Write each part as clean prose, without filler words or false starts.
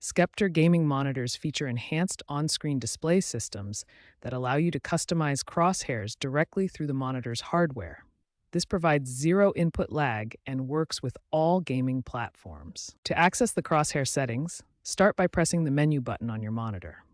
Sceptre gaming monitors feature enhanced on-screen display systems that allow you to customize crosshairs directly through the monitor's hardware. This provides zero input lag and works with all gaming platforms. To access the crosshair settings, start by pressing the menu button on your monitor.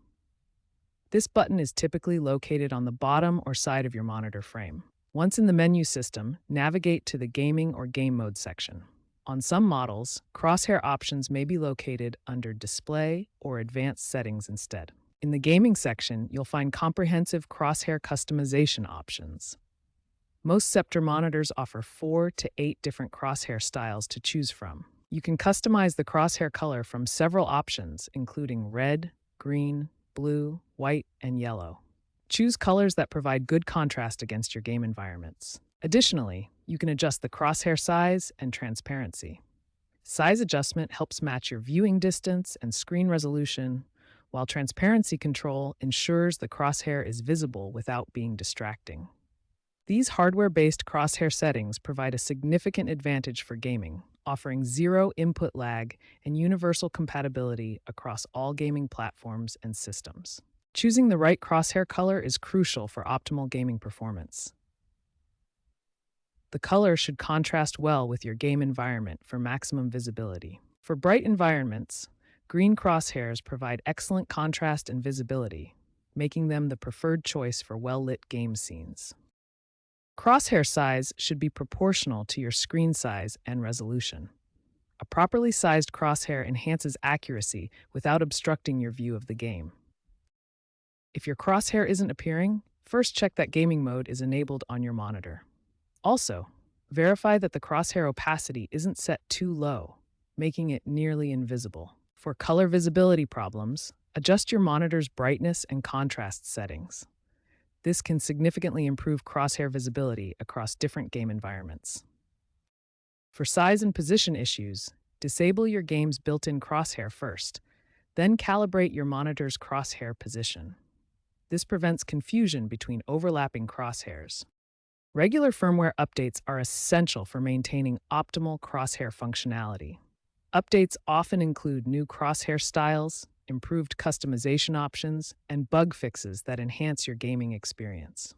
This button is typically located on the bottom or side of your monitor frame. Once in the menu system, navigate to the Gaming or Game Mode section. On some models, crosshair options may be located under Display or Advanced Settings instead. In the Gaming section, you'll find comprehensive crosshair customization options. Most Sceptre monitors offer 4 to 8 different crosshair styles to choose from. You can customize the crosshair color from several options, including red, green, blue, white, and yellow. Choose colors that provide good contrast against your game environments. Additionally, you can adjust the crosshair size and transparency. Size adjustment helps match your viewing distance and screen resolution, while transparency control ensures the crosshair is visible without being distracting. These hardware-based crosshair settings provide a significant advantage for gaming, offering zero input lag and universal compatibility across all gaming platforms and systems. Choosing the right crosshair color is crucial for optimal gaming performance. The color should contrast well with your game environment for maximum visibility. For bright environments, green crosshairs provide excellent contrast and visibility, making them the preferred choice for well-lit game scenes. Crosshair size should be proportional to your screen size and resolution. A properly sized crosshair enhances accuracy without obstructing your view of the game. If your crosshair isn't appearing, first check that gaming mode is enabled on your monitor. Also, verify that the crosshair opacity isn't set too low, making it nearly invisible. For color visibility problems, adjust your monitor's brightness and contrast settings. This can significantly improve crosshair visibility across different game environments. For size and position issues, disable your game's built-in crosshair first, then calibrate your monitor's crosshair position. This prevents confusion between overlapping crosshairs. Regular firmware updates are essential for maintaining optimal crosshair functionality. Updates often include new crosshair styles, improved customization options, and bug fixes that enhance your gaming experience.